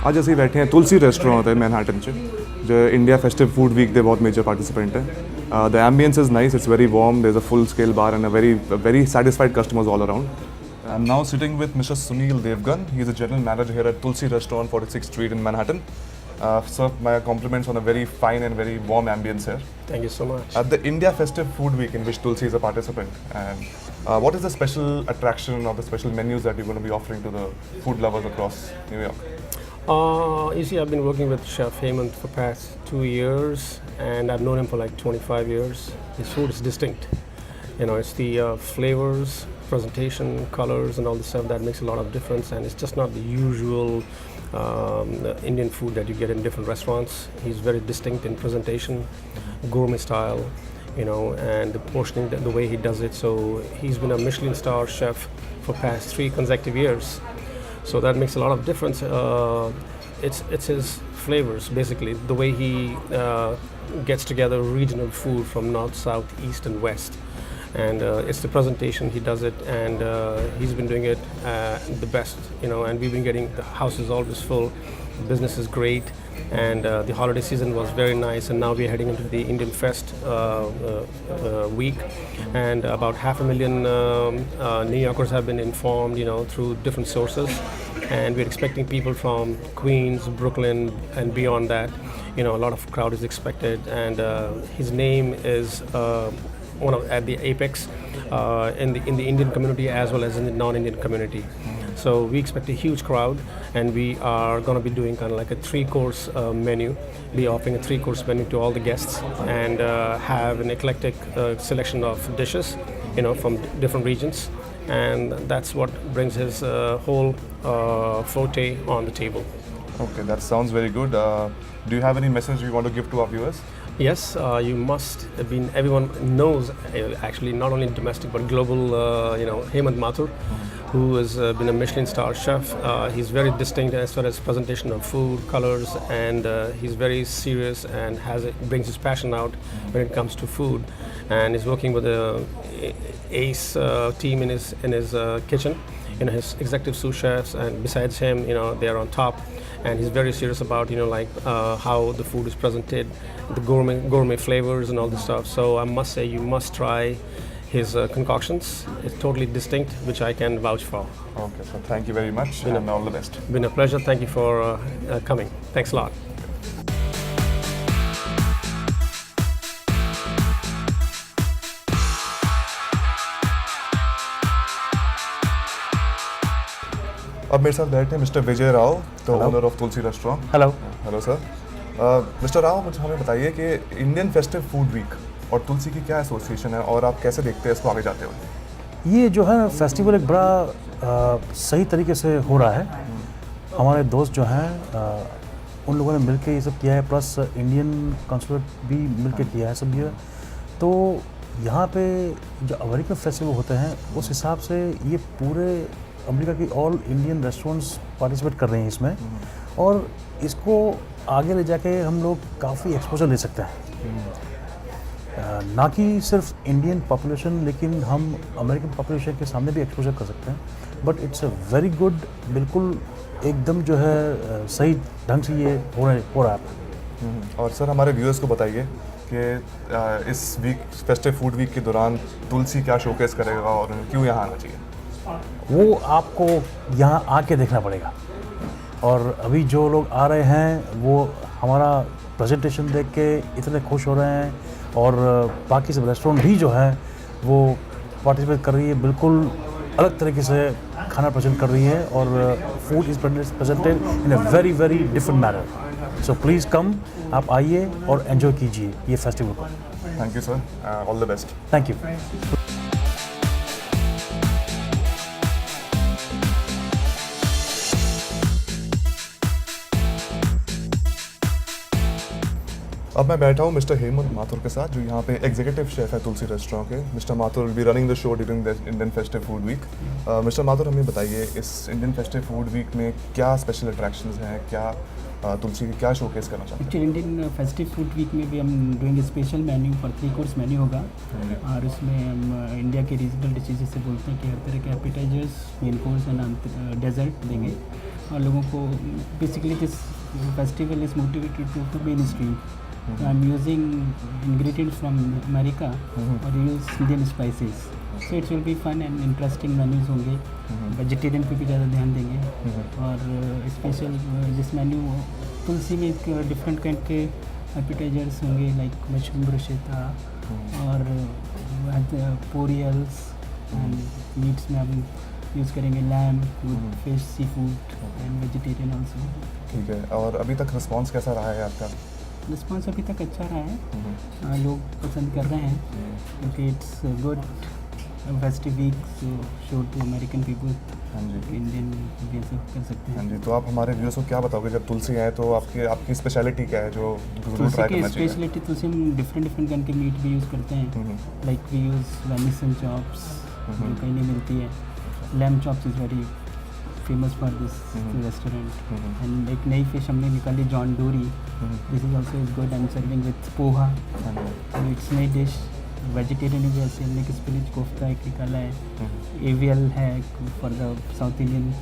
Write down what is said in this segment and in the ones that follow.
आज ਅਸੀਂ ਬੈਠੇ ਹਾਂ ਤੁਲਸੀ ਰੈਸਟੋਰੈਂਟ ਤੇ ਮੈਨਹਾਟਨ 'ਚ ਜੋ ਇੰਡੀਆ ਫੈਸਟਿਵ ਫੂਡ ਵੀਕ ਦੇ ਬਹੁਤ ਮੇਜਰ ਪਾਰਟਿਸਿਪੈਂਟ ਹੈ the ambience is nice, it's very warm, there's a full scale bar and a very satisfied customers all around. I'm now sitting with Mr. Sunil Devgan. He's a general manager here at Tulsi Restaurant, 46th Street in Manhattan. Sir, my compliments on a very fine and very warm ambience here. Thank you so much. At the India Festive Food Week, in which Tulsi is a participant, and what is the special attraction or the special menus that you're going to be offering to the food lovers across New York? You see, I've been working with Chef Hemant for past 2 years, and I've known him for like 25 years. His food is distinct. You know, it's the flavors, presentation, colors, and all the stuff that makes a lot of difference. And it's just not the usual Indian food that you get in different restaurants. He's very distinct in presentation, gourmet style, you know, and the portioning, the way he does it. So he's been a Michelin star chef for past 3 consecutive years. So that makes a lot of difference. It's his flavors, basically, the way he gets together regional food from north, south, east, and west. And it's the presentation, he does it, and he's been doing it the best, you know. And we've been getting, the house is always full, business is great, and the holiday season was very nice. And now we're heading into the Indian Fest week, and about 500,000 New Yorkers have been informed, you know, through different sources. And we're expecting people from Queens, Brooklyn, and beyond that. You know, a lot of crowd is expected, and his name is at the apex in the Indian community as well as in the non-Indian community. So we expect a huge crowd, and we are going to be doing kind of like a 3-course menu, be offering a 3-course menu to all the guests, and have an eclectic selection of dishes, you know, from different regions. And that's what brings his whole forte on the table. Okay, that sounds very good. Do you have any message you want to give to our viewers? Yes, you must. Everyone knows, actually, not only domestic but global. You know, Hemant Mathur, who has been a Michelin star chef. He's very distinct as far as presentation of food, colors, and he's very serious and brings his passion out when it comes to food. And he's working with a ace team in his kitchen. You know, his executive sous chefs, and besides him, you know, they are on top. And he's very serious about, you know, like how the food is presented, the gourmet flavors and all this stuff. So I must say, you must try his concoctions. It's totally distinct, which I can vouch for. Okay, so thank you very much, and all the best. Been a pleasure. Thank you for coming. Thanks a lot. अब मेरे साथ बैठे हैं mister Vijay Rao, the owner of Tulsi restaurant. Hello. Hello sir. Mister Rao, मुझे हमें बताइए कि Indian festive food week और तुलसी की क्या एसोसिएशन है, और आप कैसे देखते हैं इसको आगे जाते हुए? ये जो है फेस्टिवल एक बड़ा सही तरीके से हो रहा है. हमारे दोस्त जो हैं उन लोगों ने मिलके ये सब किया है, प्लस इंडियन कंसुलेट भी मिलके किया है सब ये. तो यहाँ पे जो अमेरिकन फेस्टिवल होते हैं उस हिसाब से ये पूरे अमेरिका की ऑल इंडियन रेस्टोरेंट्स पार्टिसिपेट कर रहे हैं इसमें, और इसको आगे ले जाके हम लोग काफ़ी एक्सपोजर ले सकते हैं. ना कि सिर्फ इंडियन पॉपुलेशन, लेकिन हम अमेरिकन पॉपुलेशन के सामने भी एक्सपोजर कर सकते हैं. But it's a very good, बिल्कुल एकदम जो है सही ढंग से ये हो रहा है. और सर, हमारे व्यूअर्स को बताइए कि इस वीक फेस्टिव फूड वीक के दौरान तुलसी क्या शोकेस करेगा और क्यों यहाँ आना चाहिए? वो आपको यहाँ आके देखना पड़ेगा. और अभी जो लोग आ रहे हैं वो हमारा प्रेजेंटेशन देख के इतने खुश हो रहे हैं, और बाकी सब रेस्टोरेंट भी जो है वो पार्टिसिपेट कर रही है, बिल्कुल अलग तरीके से खाना प्रेजेंट कर रही है, और food is presented in a very very different manner. So please कम, आप आइए और एंजॉय कीजिए ये फेस्टिवल को. Thank you sir, all the best. Thank you. अब मैं बैठा हूँ मिस्टर हेमंत माथुर के साथ, जो यहाँ पे एग्जीक्यूटिव शेफ है तुलसी रेस्टोरेंट के. Mr Mathur will be running the show during the Indian festive food week. Mr Mathur, हमें बताइए इस इंडियन फेस्टिव फूड वीक में क्या स्पेशल अट्रैक्शंस हैं, क्या तुलसी की क्या शोकेस करना चाहते हैं? Actually Indian festive food week में भी हम doing special menu for 3-course menu होगा, और उसमें हम इंडिया के रीजनल डिशेज जैसे बोलते हैं कि हर तरह के appetisers, main course and dessert देंगे. और लोगों को basically this festival is motivated to mainstream. I am using ingredients from America और use Indian spices. So it's will be fun and interesting menus होंगे. वेजिटेरियन पे भी ज़्यादा ध्यान देंगे. और स्पेशल जिस मेन्यू तुलसी में एक डिफरेंट काइंड के एपिटाइजर्स होंगे लाइक मशरूम ब्रुशेता और पोरियल्स. एंड मीट्स में हम यूज़ करेंगे lamb with fish, seafood and vegetarian also. ठीक है. और अभी तक रिस्पॉन्स कैसा रहा है आपका? रिस्पॉन्स अभी तक अच्छा रहा है. लोग पसंद कर रहे हैं क्योंकि it's good festive week show to American people. हाँ जी. इंडियन भी ऐसे कर सकते हाँ हैं. जी. तो आप हमारे व्यूअर्स को क्या बताओगे जब तुलसी आए तो आपकी स्पेशलिटी क्या है जो जरूर तुलसी ट्राई की करना चाहिए? स्पेशलिटी तुलसी हम डिफरेंट काइंड के मीट भी यूज़ करते हैं. Like we use venison chops जो कहीं नहीं मिलती है. Lamb chops is very famous for this restaurant. And एक नई फिश हमने निकाली John Dory. This is also is good. I am serving with poha. It's नई डिश. वेजिटेरियन भी ऐसे हमने एक स्पिनिच कोफ्ता एक निकाला है. एवियल है फॉर द साउथ इंडियन.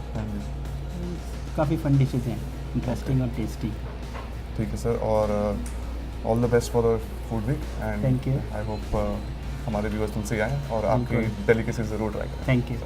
काफ़ी फन डिशेज हैं, इंटरेस्टिंग और टेस्टी. ठीक है सर. और all the best for the food week and Thank you. I hope हमारे व्यूअर्स तुलसी आएँ और आपकी बिल्कुल. डेलिकेसी ज़रूर ट्राई करें. Thank you.